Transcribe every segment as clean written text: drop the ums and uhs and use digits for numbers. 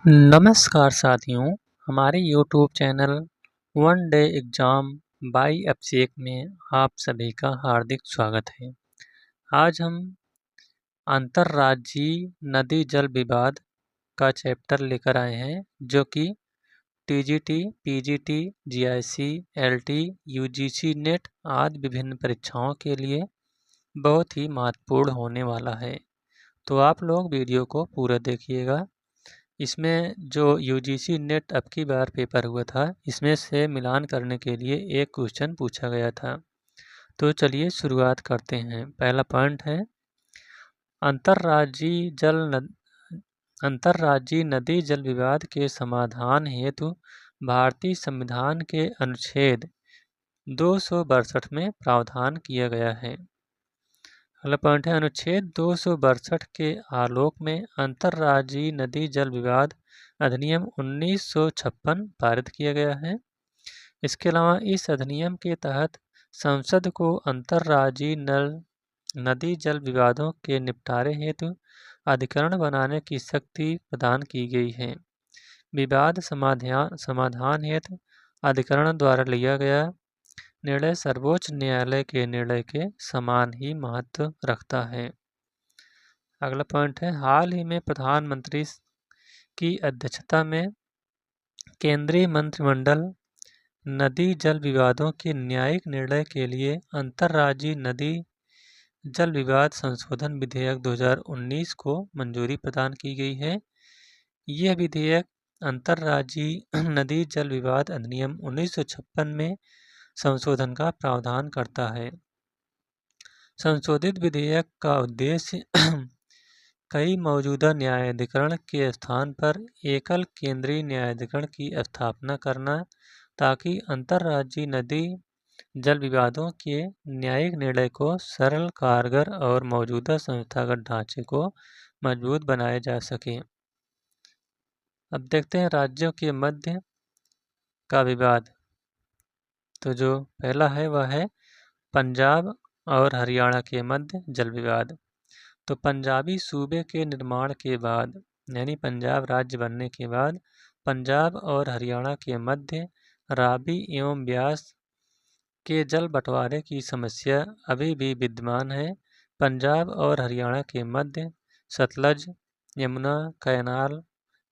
नमस्कार साथियों, हमारे YouTube channel one day exam by Abhishek में आप सभी का हार्दिक स्वागत है। आज हम अंतर्राज्यीय नदी जल विवाद का चैप्टर लेकर आए हैं, जो कि TGT, PGT, GIC, LT, UGC net आदि विभिन्न परीक्षाओं के लिए बहुत ही महत्वपूर्ण होने वाला है। तो आप लोग वीडियो को पूरा देखिएगा। इसमें जो यूजीसी नेट अब की बार पेपर हुआ था, इसमें से मिलान करने के लिए एक क्वेश्चन पूछा गया था। तो चलिए शुरुआत करते हैं। पहला पॉइंट है अंतर्राज्यीय नदी जल विवाद के समाधान हेतु भारतीय संविधान के अनुच्छेद 262 में प्रावधान किया गया है। अगला पॉइंट है अनुच्छेद 262 के आलोक में अंतर्राज्यीय नदी जल विवाद अधिनियम 1956 पारित किया गया है। इसके अलावा इस अधिनियम के तहत संसद को अंतर्राज्यीय नदी जल विवादों के निपटारे हेतु अधिकरण बनाने की शक्ति प्रदान की गई है। विवाद समाधान हेतु अधिकरण द्वारा लिया गया निर्णय सर्वोच्च न्यायालय के निर्णय के समान ही महत्व रखता है। अगला पॉइंट है हाल ही में प्रधानमंत्री की अध्यक्षता में केंद्रीय मंत्रिमंडल नदी जल विवादों के न्यायिक निर्णय के लिए अंतर्राज्यीय नदी जल विवाद संशोधन विधेयक 2019 को मंजूरी प्रदान की गई है। यह विधेयक अंतर्राज्यीय नदी जल विवाद अधिनियम 1956 में संशोधन का प्रावधान करता है। संशोधित विधेयक का उद्देश्य कई मौजूदा न्यायाधिकरण के स्थान पर एकल केंद्रीय न्यायाधिकरण की स्थापना करना, ताकि अंतर्राज्यीय नदी जल विवादों के न्यायिक निर्णय को सरल, कारगर और मौजूदा संस्थागत ढांचे को मजबूत बनाया जा सके। अब देखते हैं राज्यों के मध्य का विवाद। तो जो पहला है वह है पंजाब और हरियाणा के मध्य जल विवाद। तो पंजाबी सूबे के निर्माण के बाद, यानी पंजाब राज्य बनने के बाद, पंजाब और हरियाणा के मध्य रावी एवं ब्यास के जल बंटवारे की समस्या अभी भी विद्यमान है। पंजाब और हरियाणा के मध्य सतलज, यमुना कैनाल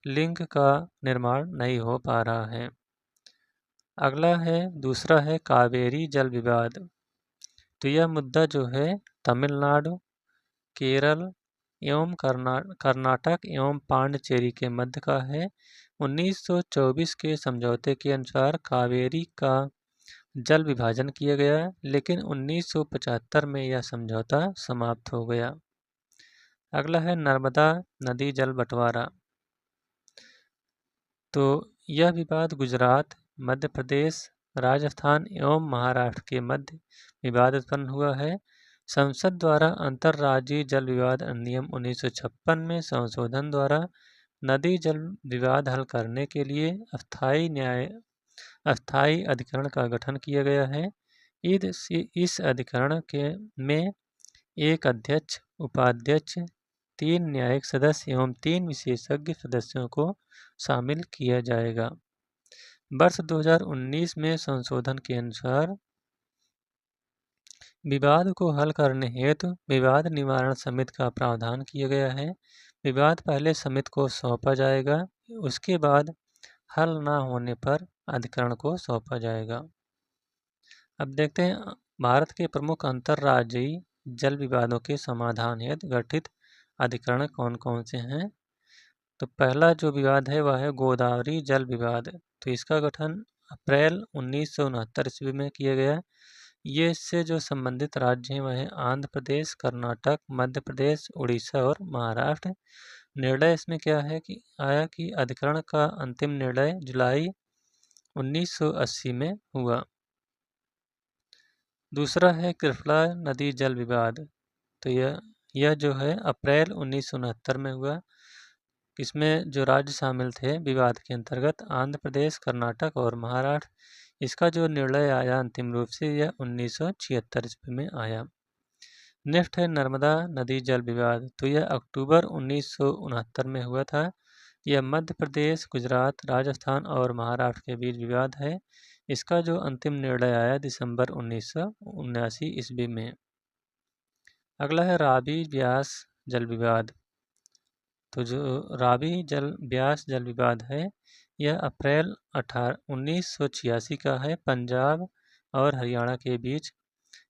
लिंक का निर्माण नहीं हो पा रहा है। अगला है दूसरा है कावेरी जल विवाद। तो यह मुद्दा जो है तमिलनाडु, केरल एवं कर्नाटक एवं पांडिचेरी के मध्य का है। 1924 के समझौते के अनुसार कावेरी का जल विभाजन किया गया, लेकिन 1975 में यह समझौता समाप्त हो गया। अगला है नर्मदा नदी जल बंटवारा। तो यह विवाद गुजरात, मध्य प्रदेश, राजस्थान एवं महाराष्ट्र के मध्य विवाद उत्पन्न हुआ है। संसद द्वारा अंतर्राज्यीय जल विवाद अधिनियम 1956 में संशोधन द्वारा नदी जल विवाद हल करने के लिए अस्थायी अधिकरण का गठन किया गया है। इस अधिकरण में एक अध्यक्ष, उपाध्यक्ष, 3 न्यायिक सदस्य एवं 3 विशेषज्ञ सदस्यों को शामिल किया जाएगा। वर्ष 2019 में संशोधन के अनुसार विवाद को हल करने हेतु विवाद निवारण समिति का प्रावधान किया गया है। विवाद पहले समिति को सौंपा जाएगा, उसके बाद हल न होने पर अधिकरण को सौंपा जाएगा। अब देखते हैं भारत के प्रमुख अंतर्राज्यीय जल विवादों के समाधान हेतु गठित अधिकरण कौन कौन से हैं। तो पहला जो विवाद है वह है गोदावरी जल विवाद। तो इसका गठन अप्रैल 1969 ईस्वी में किया गया। ये इससे जो संबंधित राज्य हैं वह है आंध्र प्रदेश, कर्नाटक, मध्य प्रदेश, उड़ीसा और महाराष्ट्र। निर्णय इसमें क्या है कि आया कि अधिकरण का अंतिम निर्णय जुलाई 1980 में हुआ। दूसरा है कृष्णा नदी जल विवाद। तो यह जो है अप्रैल 1969 में हुआ। इसमें जो राज्य शामिल थे विवाद के अंतर्गत आंध्र प्रदेश, कर्नाटक और महाराष्ट्र। इसका जो निर्णय आया अंतिम रूप से यह 1976 ईस्वी में आया। नेक्स्ट है नर्मदा नदी जल विवाद। तो यह अक्टूबर 1969 में हुआ था। यह मध्य प्रदेश, गुजरात, राजस्थान और महाराष्ट्र के बीच विवाद है। इसका जो अंतिम निर्णय आया दिसंबर 1979 ईस्वी में। अगला है रावी ब्यास जल विवाद। तो जो रावी ब्यास जल विवाद है, यह अप्रैल 1986 का है। पंजाब और हरियाणा के बीच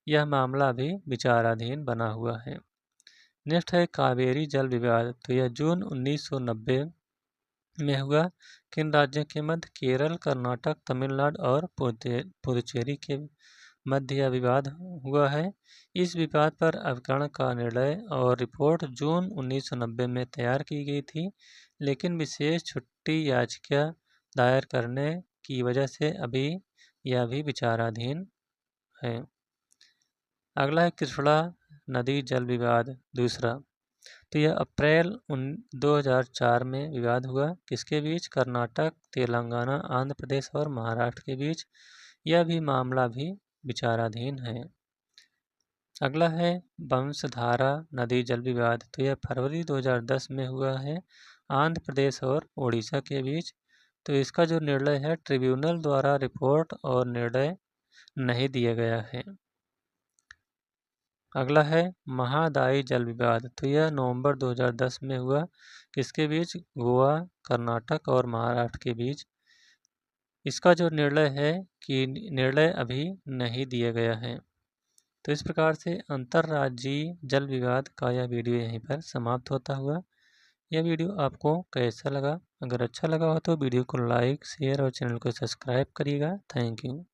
यह मामला भी विचाराधीन बना हुआ है। नेक्स्ट है कावेरी जल विवाद। तो यह जून 1990 में हुआ। किन राज्यों के मध्य? केरल, कर्नाटक, तमिलनाडु और पुदुचेरी के मध्य यह विवाद हुआ है। इस विवाद पर अभिकरण का निर्णय और रिपोर्ट जून 1990 में तैयार की गई थी, लेकिन विशेष छुट्टी याचिका दायर करने की वजह से अभी यह भी विचाराधीन है। अगला है कृष्णा नदी जल विवाद दूसरा। तो यह अप्रैल 2004 में विवाद हुआ। किसके बीच? कर्नाटक, तेलंगाना, आंध्र प्रदेश और महाराष्ट्र के बीच। यह भी मामला भी विचाराधीन है। अगला है वंशधारा नदी जल विवाद। तो यह फरवरी 2010 में हुआ है, आंध्र प्रदेश और ओडिशा के बीच। तो इसका जो निर्णय है, ट्रिब्यूनल द्वारा रिपोर्ट और निर्णय नहीं दिया गया है। अगला है महादायी जल विवाद। तो यह नवंबर 2010 में हुआ। किसके बीच? गोवा, कर्नाटक और महाराष्ट्र के बीच। इसका जो निर्णय है कि निर्णय अभी नहीं दिया गया है। तो इस प्रकार से अंतर्राज्यीय जल विवाद का यह वीडियो यहीं पर समाप्त होता हुआ। यह वीडियो आपको कैसा लगा? अगर अच्छा लगा हो तो वीडियो को लाइक, शेयर और चैनल को सब्सक्राइब करिएगा। Thank you.